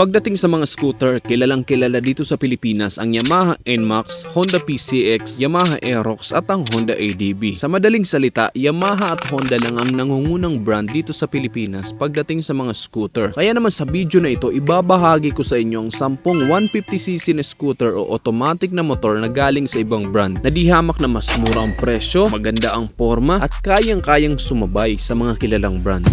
Pagdating sa mga scooter, kilalang kilala dito sa Pilipinas ang Yamaha NMAX, Honda PCX, Yamaha Aerox at ang Honda ADB. Sa madaling salita, Yamaha at Honda lang ang nangungunang brand dito sa Pilipinas pagdating sa mga scooter. Kaya naman sa video na ito, ibabahagi ko sa inyo ang 10 150cc na scooter o automatic na motor na galing sa ibang brand na di hamak na mas mura ang presyo, maganda ang forma at kayang-kayang sumabay sa mga kilalang brand.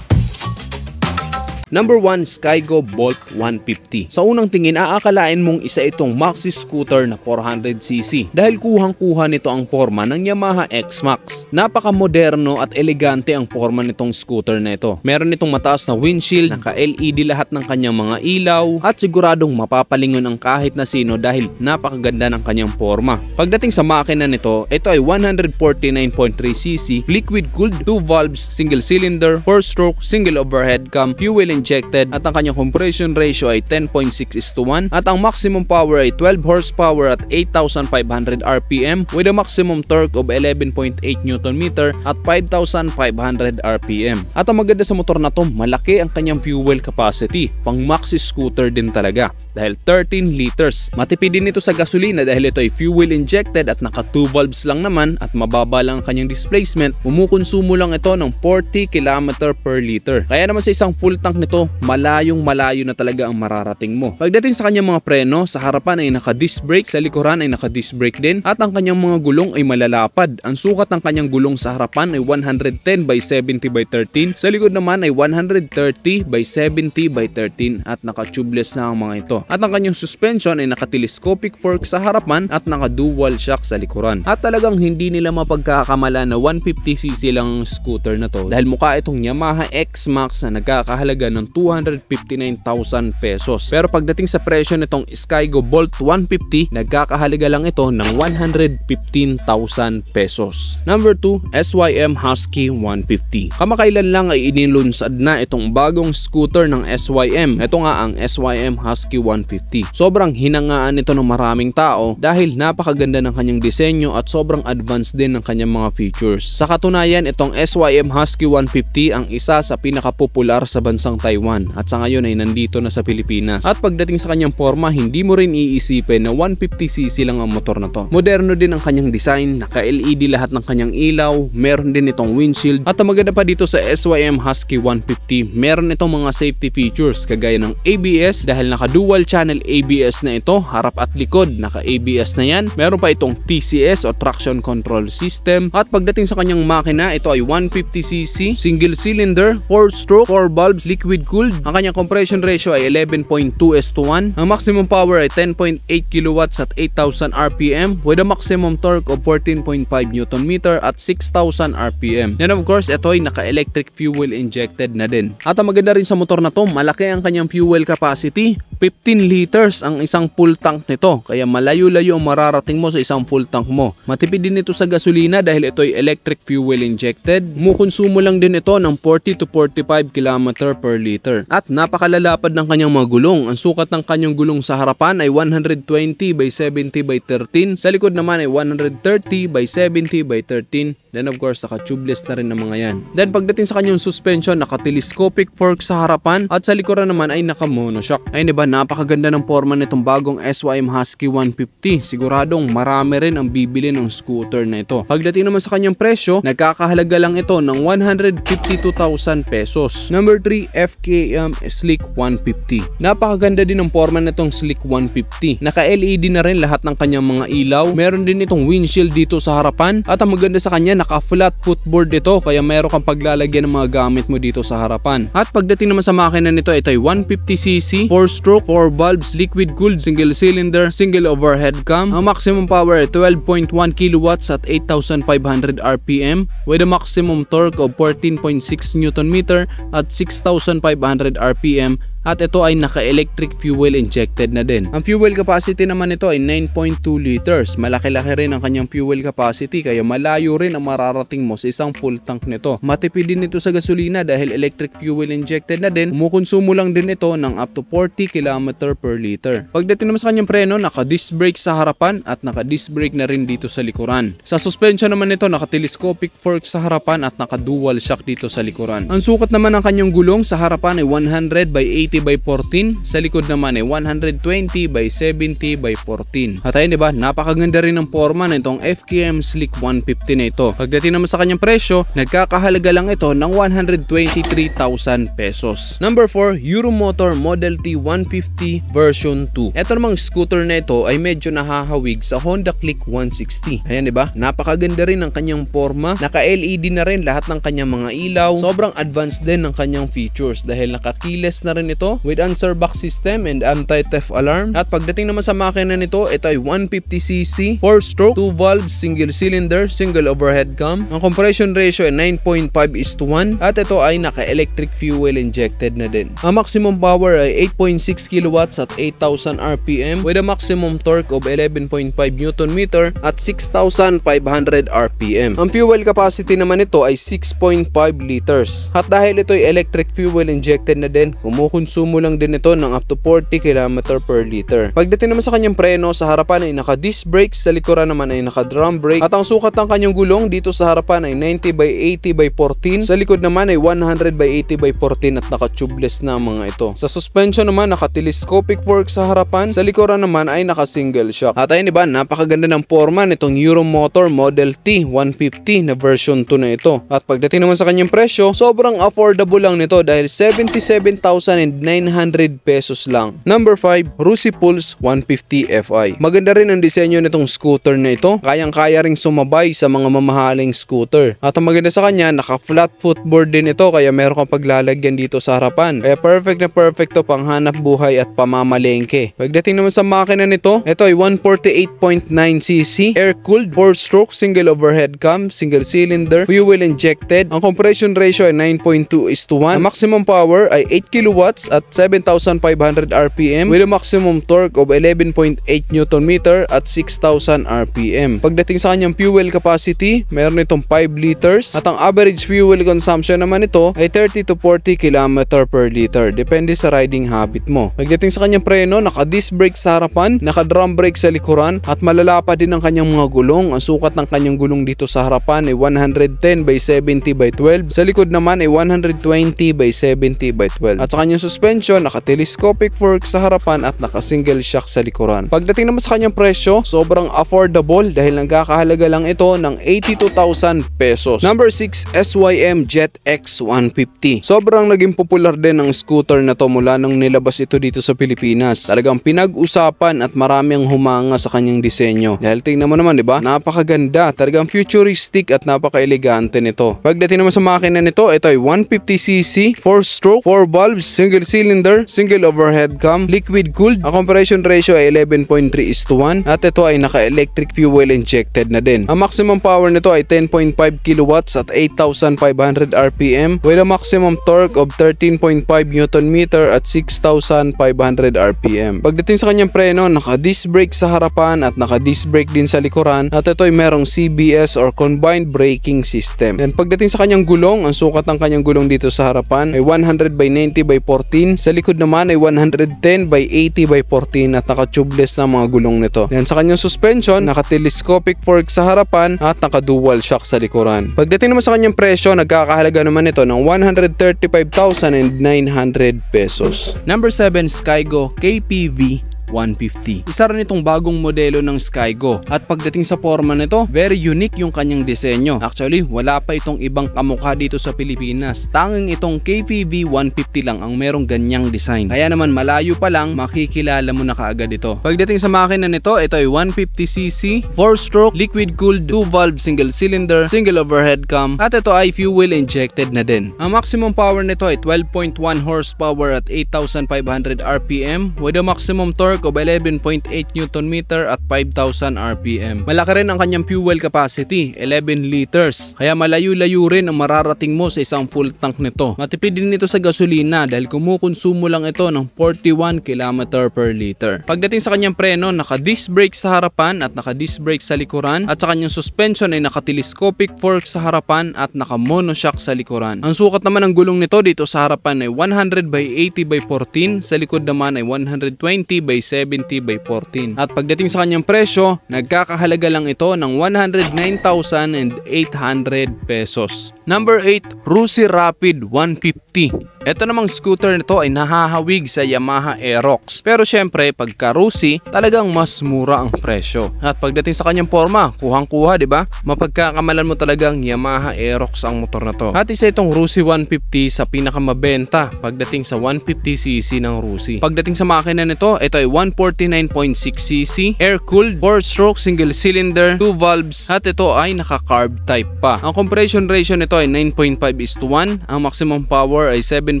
Number 1, Skygo Bolt 150. Sa unang tingin, aakalain mong isa itong maxi scooter na 400cc dahil kuhang-kuha nito ang forma ng Yamaha X-Max. Napaka-moderno at elegante ang forma nitong scooter na ito. Meron itong mataas na windshield, naka-LED lahat ng kanyang mga ilaw at siguradong mapapalingon ang kahit na sino dahil napakaganda ng kanyang forma. Pagdating sa makina nito, ito ay 149.3cc, liquid-cooled, 2 valves, single cylinder, 4-stroke, single overhead cam, fuel injected at ang kanyang compression ratio ay 10.6:1 at ang maximum power ay 12 horsepower at 8,500 RPM with a maximum torque of 11.8 Nm at 5,500 RPM. At ang maganda sa motor na to, malaki ang kanyang fuel capacity, pang maxi scooter din talaga dahil 13 liters. Matipid din ito sa gasolina dahil ito ay fuel injected at naka 2 valves lang naman at mababa lang ang kanyang displacement. Umukonsumo lang ito ng 40 km per liter. Kaya naman sa isang full tank nito, malayo na talaga ang mararating mo. Pagdating sa kanyang mga preno, sa harapan ay naka-disc brake, sa likuran ay naka-disc brake din at ang kanyang mga gulong ay malalapad. Ang sukat ng kanyang gulong sa harapan ay 110/70/13, sa likod naman ay 130/70/13 at naka-tubeless na ang mga ito. At ang kanyang suspension ay naka-telescopic fork sa harapan at naka-dual shock sa likuran. At talagang hindi nila mapagkakamala na 150cc lang ang scooter na to dahil mukha itong Yamaha X-Max na nagkakahalaga ng 259,000 pesos. Pero pagdating sa presyo nitong Skygo Bolt 150, nagkakahalaga lang ito ng 115,000 pesos. Number 2, SYM Husky 150. Kamakailan lang ay inilunsad na itong bagong scooter ng SYM. Ito nga ang SYM Husky 150. Sobrang hinangaan ito ng maraming tao dahil napakaganda ng kanyang disenyo at sobrang advanced din ng kanyang mga features. Sa katunayan, itong SYM Husky 150 ang isa sa pinakapopular sa bansang Taiwan at sa ngayon ay nandito na sa Pilipinas. At pagdating sa kanyang forma, hindi mo rin iisipin na 150cc lang ang motor na to. Moderno din ang kanyang design, naka-LED lahat ng kanyang ilaw, meron din itong windshield at ang maganda pa dito sa SYM Husky 150, meron itong mga safety features kagaya ng ABS dahil naka-dual channel ABS na ito, harap at likod naka-ABS na yan. Meron pa itong TCS o traction control system at pagdating sa kanyang makina, ito ay 150cc, single cylinder, 4-stroke, 4 valves, liquid cooled. Ang kanyang compression ratio ay 11.2:1. Ang maximum power ay 10.8 kW at 8,000 RPM with a maximum torque of 14.5 Nm at 6,000 RPM. And of course, ito ay naka-electric fuel injected na din. At ang maganda rin sa motor na to, malaki ang kanyang fuel capacity. 15 liters ang isang full tank nito, kaya malayo-layo ang mararating mo sa isang full tank mo. Matipid din ito sa gasolina dahil ito ay electric fuel injected. Mukonsumo lang din ito ng 40 to 45 km per liter. At napakalalapad ng kanyang mga gulong. Ang sukat ng kanyang gulong sa harapan ay 120/70/13, sa likod naman ay 130/70/13. Then of course, naka-tubeless na rin ng mga yan. Then pagdating sa kanyang suspension, naka-telescopic fork sa harapan at sa likuran naman ay naka-monoshock. Ay diba, napakaganda ng forma nitong bagong SYM Husky 150. Siguradong marami rin ang bibili ng scooter na ito. Pagdating naman sa kanyang presyo, nagkakahalaga lang ito ng 152,000 pesos. Number 3, FKM Slick 150. Napakaganda din ang forma nitong Slick 150. Naka-LED na rin lahat ng kanyang mga ilaw. Meron din itong windshield dito sa harapan at ang maganda sa kanya, naka-flat footboard ito kaya meron kang paglalagyan ng mga gamit mo dito sa harapan. At pagdating naman sa makina nito, ito ay 150cc, 4-stroke, 4 valves, liquid cooled, single cylinder, single overhead cam. Ang maximum power ay 12.1 kW at 8,500 RPM with a maximum torque of 14.6 Nm at 6,500 RPM At ito ay naka-electric fuel injected na din. Ang fuel capacity naman nito ay 9.2 liters. Malaki-laki rin ang kanyang fuel capacity kaya malayo rin ang mararating mo sa isang full tank nito. Matipid din ito sa gasolina dahil electric fuel injected na din. Kumukonsumo lang din ito ng up to 40 km per liter. Pagdating naman sa kanyang preno, naka-disc brake sa harapan at naka-disc brake na rin dito sa likuran. Sa suspension naman nito, naka-telescopic fork sa harapan at naka-dual shock dito sa likuran. Ang sukat naman ng kanyang gulong sa harapan ay 100 by 80 by 14, sa likod naman ay 120 by 70 by 14. At ayun, diba, napakaganda rin ng forma na itong FKM Slick 150 na ito. Pagdating naman sa kanyang presyo, nagkakahalaga lang ito ng 123,000 pesos. Number 4, Euromotor Model T 150 version 2. Ito namang scooter na ito ay medyo nahahawig sa Honda Click 160. Ayan, diba, napakaganda rin ng kanyang forma. Naka-LED na rin lahat ng kanyang mga ilaw. Sobrang advanced din ng kanyang features dahil naka-keyless na rin ito with answer box system and anti-theft alarm. At pagdating naman sa makina nito, ito ay 150cc, 4-stroke, 2 valves, single cylinder, single overhead cam. Ang compression ratio ay 9.5:1 at ito ay naka-electric fuel injected na din. Ang maximum power ay 8.6 kilowatts at 8,000 RPM with a maximum torque of 11.5 Nm at 6,500 RPM. Ang fuel capacity naman nito ay 6.5 liters. At dahil ito ay electric fuel injected na din, kumukonsumo lang din ito ng up to 40 km per liter. Pagdating naman sa kanyang preno, sa harapan ay naka-disc brakes, sa likuran naman ay naka-drum brake. At ang sukat ng kanyang gulong dito sa harapan ay 90 by 80 by 14, sa likod naman ay 100 by 80 by 14 at naka-tubeless na ang mga ito. Sa suspension naman, naka-telescopic fork sa harapan, sa likuran naman ay naka-single shock. At ayun, diba, napakaganda ng forma nitong Euromotor Model T 150 na version 2 na ito. At pagdating naman sa kanyang presyo, sobrang affordable lang nito dahil 77,900 pesos lang. Number 5, Rusi Pulse 150 Fi. Maganda rin ang disenyo nitong scooter na ito. Kayang-kaya ring sumabay sa mga mamahaling scooter. At ang maganda sa kanya, naka-flat footboard din ito kaya meron kang paglalagyan dito sa harapan. Kaya perfect na perfect to pang hanap buhay at pamamalengke. Pagdating naman sa makina nito, ito ay 148.9cc, air-cooled, 4-stroke, single overhead cam, single cylinder, fuel injected. Ang compression ratio ay 9.2:1. Ang maximum power ay 8 kilowatts at 7,500 RPM with a maximum torque of 11.8 Nm at 6,000 RPM. Pagdating sa kanyang fuel capacity, meron itong 5 liters at ang average fuel consumption naman ito ay 30 to 40 km per liter. Depende sa riding habit mo. Pagdating sa kanyang preno, naka-disc brake sa harapan, naka-drum brake sa likuran at malalapa din ang kanyang mga gulong. Ang sukat ng kanyang gulong dito sa harapan ay 110 by 70 by 12. Sa likod naman ay 120 by 70 by 12. At sa kanyang suspension, naka-telescopic fork sa harapan at naka-single shock sa likuran. Pagdating naman sa kanyang presyo, sobrang affordable dahil nagkakahalaga lang ito ng 82,000 pesos. Number 6, SYM Jet X 150. Sobrang naging popular din ang scooter na to mula nang nilabas ito dito sa Pilipinas. Talagang pinag-usapan at marami ang humanga sa kanyang disenyo. Dahil tingnan mo naman, di ba? Napakaganda, talagang futuristic at napaka-elegante nito. Pagdating naman sa makina nito, ito ay 150cc, 4-stroke, 4 valves, single cylinder, single overhead cam, liquid cooled. Ang compression ratio ay 11.3:1 at ito ay naka-electric fuel injected na din. Ang maximum power nito ay 10.5 kilowatts at 8,500 RPM with a maximum torque of 13.5 Nm at 6,500 RPM. Pagdating sa kanyang preno, naka-disc brake sa harapan at naka-disc brake din sa likuran at ito ay merong CBS or combined braking system. And pagdating sa kanyang gulong, ang sukat ng kanyang gulong dito sa harapan ay 100 by 90 by 14, sa likod naman ay 110 by 80 by 14 at naka-tubeless na mga gulong nito. Yan, sa kanyang suspension, naka-telescopic fork sa harapan at naka-dual shock sa likuran. Pagdating naman sa kanyang presyo, nagkakahalaga naman ito ng 135,900 pesos. Number 7, Skygo KPV 150. Isa rin itong bagong modelo ng Skygo at pagdating sa forma nito, very unique yung kanyang disenyo. Actually, wala pa itong ibang kamukha dito sa Pilipinas. Tanging itong KPV 150 lang ang merong ganyang design. Kaya naman malayo pa lang, makikilala mo na kaagad ito. Pagdating sa makina nito, ito ay 150cc, 4-stroke, liquid cooled, 2 valve, single cylinder, single overhead cam at ito ay fuel injected na din. Ang maximum power nito ay 12.1 horsepower at 8,500 RPM with a maximum torque torque of 11.8 Nm at 5,000 RPM. Malaki rin ang kanyang fuel capacity, 11 liters. Kaya malayo-layo rin ang mararating mo sa isang full tank nito. Matipid din ito sa gasolina dahil kumukonsumo lang ito ng 41 km per liter. Pagdating sa kanyang preno, naka-disc brake sa harapan at naka-disc brake sa likuran, at sa kanyang suspension ay naka-telescopic fork sa harapan at naka-monoshock sa likuran. Ang sukat naman ng gulong nito dito sa harapan ay 100 by 80 by 14, sa likod naman ay 120 by 70 by 14. At pagdating sa kanyang presyo, nagkakahalaga lang ito ng 109,800 pesos. Number 8, Rusi Rapid 150. Ito namang scooter nito ay nahahawig sa Yamaha Aerox. Pero syempre, pagka Rusi, talagang mas mura ang presyo. At pagdating sa kanyang forma, kuhang-kuha, di ba? Mapagkakamalan mo talagang Yamaha Aerox ang motor na to. At isa itong Rusi 150 sa pinakamabenta pagdating sa 150cc ng Rusi. Pagdating sa makina nito, ito ay 149.6cc, air-cooled, 4-stroke, single cylinder, 2 valves, at ito ay naka-carb type pa. Ang compression ratio nito ay 9.5:1, ang maximum power ay 7.8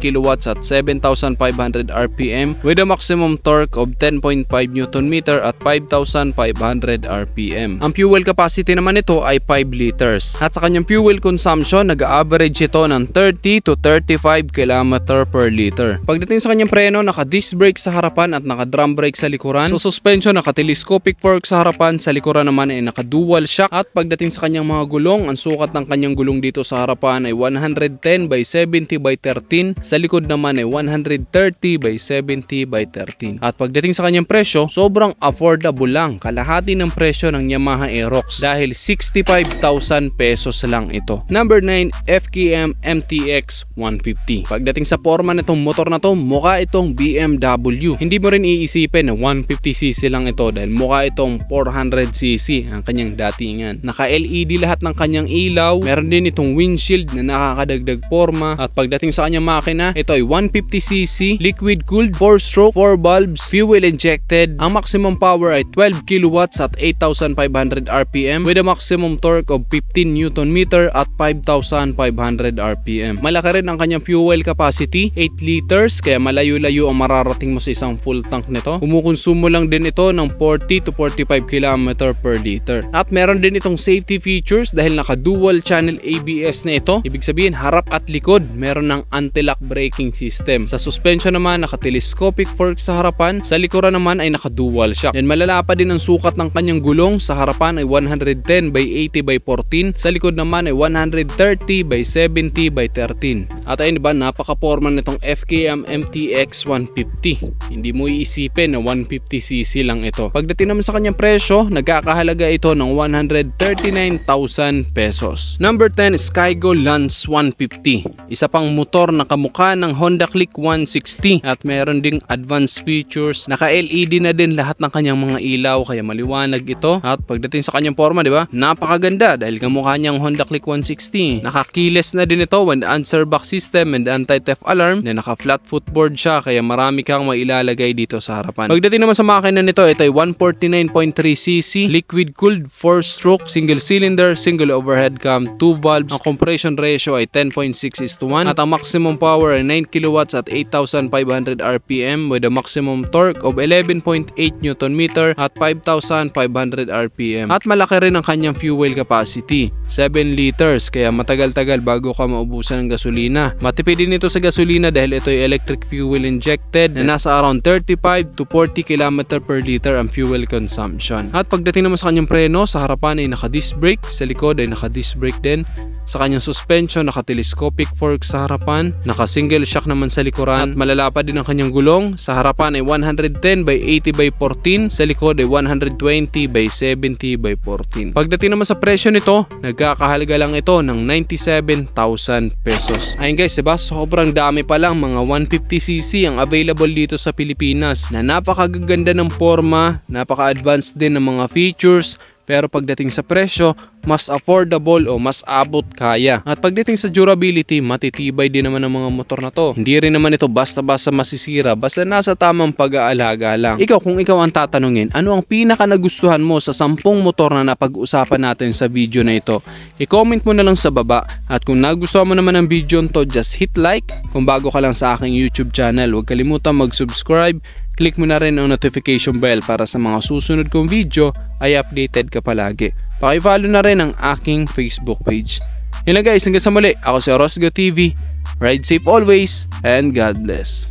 kW at 7,500 RPM with a maximum torque of 10.5 Nm at 5,500 RPM. Ang fuel capacity naman nito ay 5 liters. At sa kanyang fuel consumption, nag-average ito ng 30 to 35 km per liter. Pagdating sa kanyang preno, naka-disc brake sa harapan at naka-drum brake sa likuran. Sa suspension, naka-telescopic fork sa harapan, sa likuran naman ay naka-dual shock. At pagdating sa kanyang mga gulong, ang sukat ng kanyang gulong dito sa harapan ay 110 by 70 by 13, sa likod naman ay 130 by 70 by 13. At pagdating sa kanyang presyo, sobrang affordable lang, kalahati ng presyo ng Yamaha Aerox dahil 65,000 pesos lang ito. Number 9, FKM MTX 150. Pagdating sa forma nitong motor na to, mukha itong BMW. Hindi mo rin iisipin na 150cc lang ito dahil mukha itong 400cc ang kanyang datingan. Naka-LED lahat ng kanyang ilaw, meron din itong windshield na nakakadagdag forma, at pagdating sa kanyang makina, ito ay 150cc, liquid cooled, 4-stroke, 4 valves, fuel injected. Ang maximum power ay 12 kW at 8,500 RPM with a maximum torque of 15 Nm at 5,500 RPM. Malaki rin ang kanyang fuel capacity, 8 liters, kaya malayo-layo ang mararating mo sa isang full tank nito. Kumukonsumo lang din ito ng 40 to 45 km per liter. At meron din itong safety features dahil naka-dual channel ABS na ito. Ibig sabihin, harap at likod meron ng anti-lock braking system. Sa suspension naman, naka-telescopic fork sa harapan, sa likuran naman ay naka-dual shock. Yan, malala pa din ang sukat ng kanyang gulong. Sa harapan ay 110 by 80 by 14, sa likod naman ay 130 by 70 by 13. At ayun, diba, napaka-forma nitong FKM MTX 150. Hindi mo iisipin na 150cc lang ito. Pagdating naman sa kanyang presyo, nagkakahalaga ito ng 139,000 pesos. Number 10, Skygo Lance 150. Isa pang motor na kamukha ng Honda Click 160 at meron ding advanced features. Naka-LED na din lahat ng kanyang mga ilaw kaya maliwanag ito. At pagdating sa kanyang forma, di ba? Napakaganda dahil kamukha niyang Honda Click 160. Naka-keyless na din ito with answer back system and anti-theft alarm na naka-flat footboard siya kaya marami kang mailalagay dito sa harapan. Pagdating naman sa makina nito, ito ay 149.3cc, liquid cooled, 4-stroke, single cylinder, single overhead cam, 2 valves. Ang compression ratio ay 10.6:1 at ang maximum power ay 9 kW at 8,500 RPM with a maximum torque of 11.8 Nm at 5,500 RPM. At malaki rin ang kanyang fuel capacity, 7 liters, kaya matagal-tagal bago ka maubusan ng gasolina. Matipid din ito sa gasolina dahil ito ay electric fuel injected na nasa around 35 to 40 km per liter ang fuel consumption. At pagdating naman sa kanyang preno, sa harapan ay naka-disc brake, sa likod ay naka-disc brake din. Sa kanyang suspension, naka-telescopic fork sa harapan, naka-single shock naman sa likuran, at malalapad din ang kanyang gulong. Sa harapan ay 110 by 80 by 14, sa likod ay 120 by 70 by 14. Pagdating naman sa presyo nito, nagkakahalaga lang ito ng 97,000 pesos. Ayun guys, diba? Sobrang dami pa lang mga 150cc ang available dito sa Pilipinas na napakaganda ng forma, napaka-advanced din ng mga features. Pero pagdating sa presyo, mas affordable o mas abot kaya. At pagdating sa durability, matitibay din naman ang mga motor na to. Hindi rin naman ito basta-basta masisira, basta nasa tamang pag-aalaga lang. Ikaw, kung ikaw ang tatanungin, ano ang pinaka nagustuhan mo sa 10 motor na napag-usapan natin sa video na ito? I-comment mo na lang sa baba. At kung nagustuhan mo naman ang video nito, just hit like. Kung bago ka lang sa aking YouTube channel, huwag kalimutan mag-subscribe. click mo na rin ang notification bell para sa mga susunod kong video ay updated ka palagi. Paki-follow na rin ang aking Facebook page. Yun lang guys, hanggang sa muli, ako si Orozgo TV. Ride safe always and God bless.